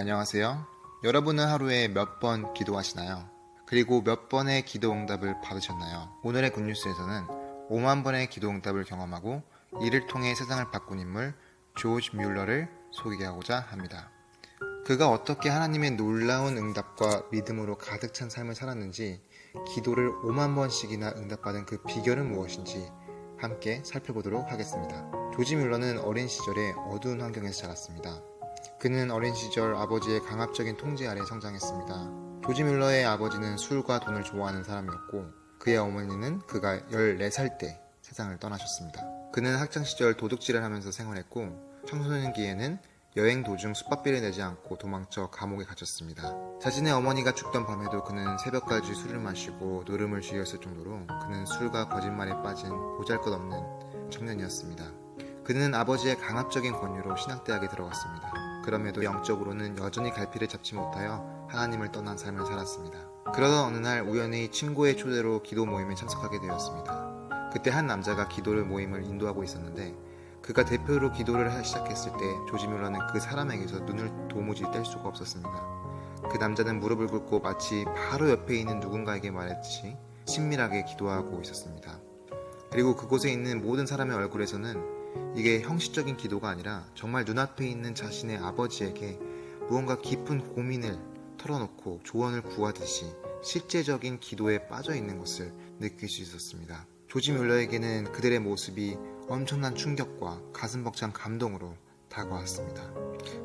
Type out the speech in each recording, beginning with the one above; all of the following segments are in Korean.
안녕하세요. 여러분은 하루에 몇 번 기도하시나요? 그리고 몇 번의 기도 응답을 받으셨나요? 오늘의 굿뉴스에서는 5만 번의 기도 응답을 경험하고 이를 통해 세상을 바꾼 인물 조지 뮬러를 소개하고자 합니다. 그가 어떻게 하나님의 놀라운 응답과 믿음으로 가득 찬 삶을 살았는지, 기도를 5만 번씩이나 응답받은 그 비결은 무엇인지 함께 살펴보도록 하겠습니다. 조지 뮬러는 어린 시절에 어두운 환경에서 자랐습니다. 그는 어린 시절 아버지의 강압적인 통제 아래 성장했습니다. 조지 뮬러의 아버지는 술과 돈을 좋아하는 사람이었고, 그의 어머니는 그가 14살 때 세상을 떠나셨습니다. 그는 학창시절 도둑질을 하면서 생활했고, 청소년기에는 여행 도중 숙박비를 내지 않고 도망쳐 감옥에 갇혔습니다. 자신의 어머니가 죽던 밤에도 그는 새벽까지 술을 마시고 노름을 즐겼을 정도로 그는 술과 거짓말에 빠진 보잘것없는 청년이었습니다. 그는 아버지의 강압적인 권유로 신학대학에 들어갔습니다. 그럼에도 영적으로는 여전히 갈피를 잡지 못하여 하나님을 떠난 삶을 살았습니다. 그러던 어느 날 우연히 친구의 초대로 기도 모임에 참석하게 되었습니다. 그때 한 남자가 기도를 모임을 인도하고 있었는데, 그가 대표로 기도를 시작했을 때 조지 뮬러는 그 사람에게서 눈을 도무지 뗄 수가 없었습니다. 그 남자는 무릎을 꿇고 마치 바로 옆에 있는 누군가에게 말했듯이 친밀하게 기도하고 있었습니다. 그리고 그곳에 있는 모든 사람의 얼굴에서는 이게 형식적인 기도가 아니라 정말 눈앞에 있는 자신의 아버지에게 무언가 깊은 고민을 털어놓고 조언을 구하듯이 실제적인 기도에 빠져 있는 것을 느낄 수 있었습니다. 조지 뮬러에게는 그들의 모습이 엄청난 충격과 가슴 벅찬 감동으로 다가왔습니다.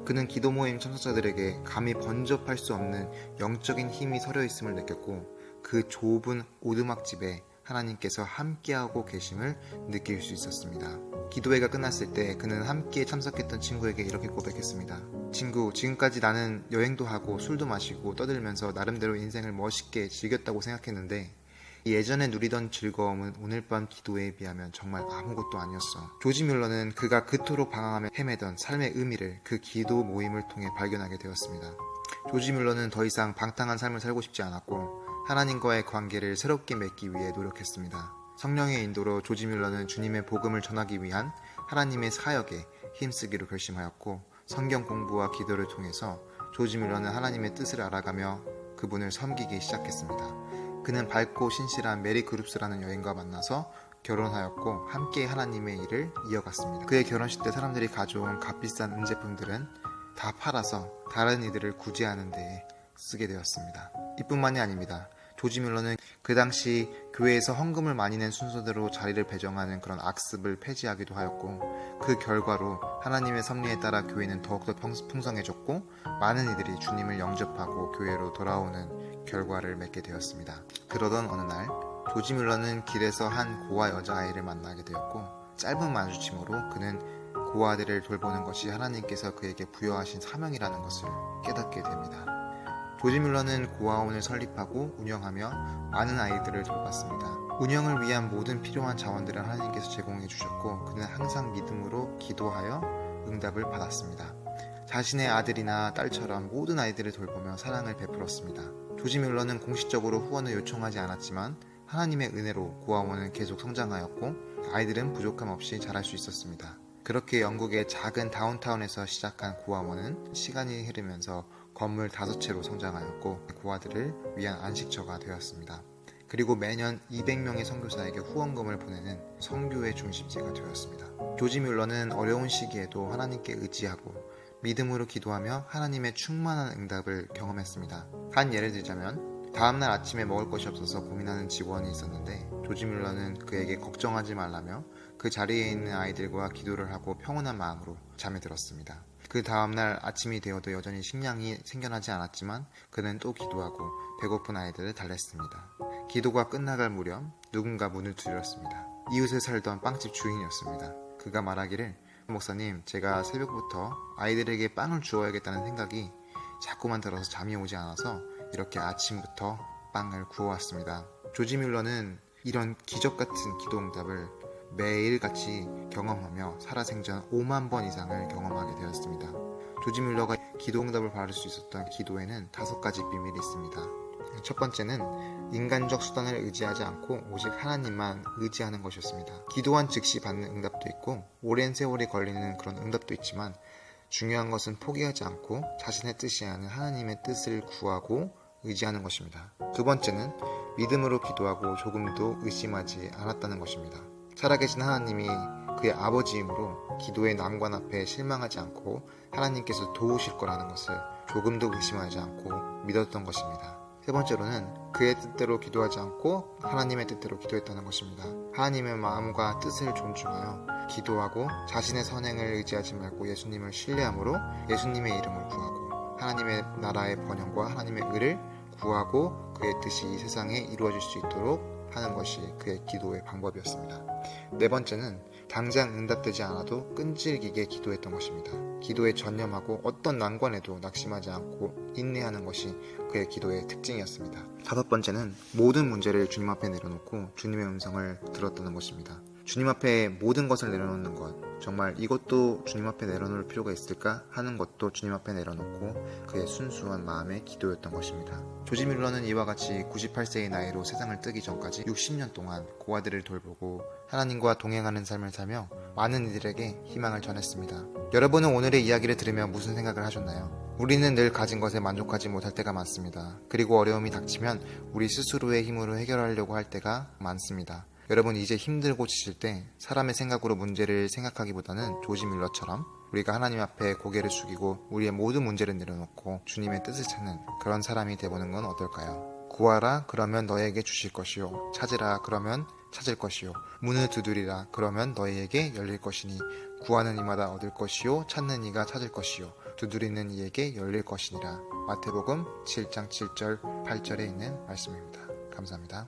그는 기도 모임 참석자들에게 감히 번접할 수 없는 영적인 힘이 서려 있음을 느꼈고, 그 좁은 오두막집에 하나님께서 함께하고 계심을 느낄 수 있었습니다. 기도회가 끝났을 때 그는 함께 참석했던 친구에게 이렇게 고백했습니다. 친구, 지금까지 나는 여행도 하고 술도 마시고 떠들면서 나름대로 인생을 멋있게 즐겼다고 생각했는데, 예전에 누리던 즐거움은 오늘 밤 기도회에 비하면 정말 아무것도 아니었어. 조지 뮬러는 그가 그토록 방황하며 헤매던 삶의 의미를 그 기도 모임을 통해 발견하게 되었습니다. 조지 뮬러는 더 이상 방탕한 삶을 살고 싶지 않았고, 하나님과의 관계를 새롭게 맺기 위해 노력했습니다. 성령의 인도로 조지 뮬러는 주님의 복음을 전하기 위한 하나님의 사역에 힘쓰기로 결심하였고, 성경 공부와 기도를 통해서 조지 뮬러는 하나님의 뜻을 알아가며 그분을 섬기기 시작했습니다. 그는 밝고 신실한 메리 그룹스라는 여인과 만나서 결혼하였고, 함께 하나님의 일을 이어갔습니다. 그의 결혼식 때 사람들이 가져온 값비싼 은제품들은 다 팔아서 다른 이들을 구제하는 데에 쓰게 되었습니다. 이뿐만이 아닙니다. 조지 뮬러는 그 당시 교회에서 헌금을 많이 낸 순서대로 자리를 배정하는 그런 악습을 폐지하기도 하였고, 그 결과로 하나님의 섭리에 따라 교회는 더욱더 풍성해졌고, 많은 이들이 주님을 영접하고 교회로 돌아오는 결과를 맺게 되었습니다. 그러던 어느 날 조지 뮬러는 길에서 한 고아 여자아이를 만나게 되었고, 짧은 마주침으로 그는 고아들을 돌보는 것이 하나님께서 그에게 부여하신 사명이라는 것을 깨닫게 됩니다. 조지 뮬러는 고아원을 설립하고 운영하며 많은 아이들을 돌봤습니다. 운영을 위한 모든 필요한 자원들을 하나님께서 제공해 주셨고, 그는 항상 믿음으로 기도하여 응답을 받았습니다. 자신의 아들이나 딸처럼 모든 아이들을 돌보며 사랑을 베풀었습니다. 조지 뮬러는 공식적으로 후원을 요청하지 않았지만 하나님의 은혜로 고아원은 계속 성장하였고, 아이들은 부족함 없이 자랄 수 있었습니다. 그렇게 영국의 작은 다운타운에서 시작한 고아원은 시간이 흐르면서 건물 5채로 성장하였고, 고아들을 위한 안식처가 되었습니다. 그리고 매년 200명의 선교사에게 후원금을 보내는 선교의 중심지가 되었습니다. 조지 뮬러는 어려운 시기에도 하나님께 의지하고 믿음으로 기도하며 하나님의 충만한 응답을 경험했습니다. 한 예를 들자면, 다음날 아침에 먹을 것이 없어서 고민하는 직원이 있었는데, 조지 뮬러는 그에게 걱정하지 말라며 그 자리에 있는 아이들과 기도를 하고 평온한 마음으로 잠에 들었습니다. 그 다음날 아침이 되어도 여전히 식량이 생겨나지 않았지만 그는 또 기도하고 배고픈 아이들을 달랬습니다. 기도가 끝나갈 무렵 누군가 문을 두드렸습니다. 이웃에 살던 빵집 주인이었습니다. 그가 말하기를, 목사님, 제가 새벽부터 아이들에게 빵을 주어야겠다는 생각이 자꾸만 들어서 잠이 오지 않아서 이렇게 아침부터 빵을 구워왔습니다. 조지 뮬러는 이런 기적같은 기도 응답을 매일같이 경험하며 살아생전 5만 번 이상을 경험하게 되었습니다. 조지 뮬러가 기도 응답을 받을 수 있었던 기도에는 5가지 비밀이 있습니다. 첫 번째는 인간적 수단을 의지하지 않고 오직 하나님만 의지하는 것이었습니다. 기도한 즉시 받는 응답도 있고, 오랜 세월이 걸리는 그런 응답도 있지만, 중요한 것은 포기하지 않고 자신의 뜻이 아닌 하나님의 뜻을 구하고 의지하는 것입니다. 두 번째는 믿음으로 기도하고 조금도 의심하지 않았다는 것입니다. 살아계신 하나님이 그의 아버지이므로 기도의 난관 앞에 실망하지 않고 하나님께서 도우실 거라는 것을 조금도 의심하지 않고 믿었던 것입니다. 세 번째로는 그의 뜻대로 기도하지 않고 하나님의 뜻대로 기도했다는 것입니다. 하나님의 마음과 뜻을 존중하여 기도하고 자신의 선행을 의지하지 말고 예수님을 신뢰함으로 예수님의 이름을 구하고 하나님의 나라의 번영과 하나님의 의를 구하고 그의 뜻이 이 세상에 이루어질 수 있도록 하는 것이 그의 기도의 방법이었습니다. 네 번째는 당장 응답되지 않아도 끈질기게 기도했던 것입니다. 기도에 전념하고 어떤 난관에도 낙심하지 않고 인내하는 것이 그의 기도의 특징이었습니다. 다섯 번째는 모든 문제를 주님 앞에 내려놓고 주님의 음성을 들었다는 것입니다. 주님 앞에 모든 것을 내려놓는 것, 정말 이것도 주님 앞에 내려놓을 필요가 있을까 하는 것도 주님 앞에 내려놓고 그의 순수한 마음의 기도였던 것입니다. 조지 밀러는 이와 같이 98세의 나이로 세상을 뜨기 전까지 60년 동안 고아들을 돌보고 하나님과 동행하는 삶을 살며 많은 이들에게 희망을 전했습니다. 여러분은 오늘의 이야기를 들으며 무슨 생각을 하셨나요? 우리는 늘 가진 것에 만족하지 못할 때가 많습니다. 그리고 어려움이 닥치면 우리 스스로의 힘으로 해결하려고 할 때가 많습니다. 여러분, 이제 힘들고 지칠 때 사람의 생각으로 문제를 생각하기보다는 조지 밀러처럼 우리가 하나님 앞에 고개를 숙이고 우리의 모든 문제를 내려놓고 주님의 뜻을 찾는 그런 사람이 되보는 건 어떨까요? 구하라 그러면 너에게 주실 것이요, 찾으라 그러면 찾을 것이요, 문을 두드리라 그러면 너희에게 열릴 것이니 구하는 이마다 얻을 것이요, 찾는 이가 찾을 것이요, 두드리는 이에게 열릴 것이니라. 마태복음 7장 7절 8절에 있는 말씀입니다. 감사합니다.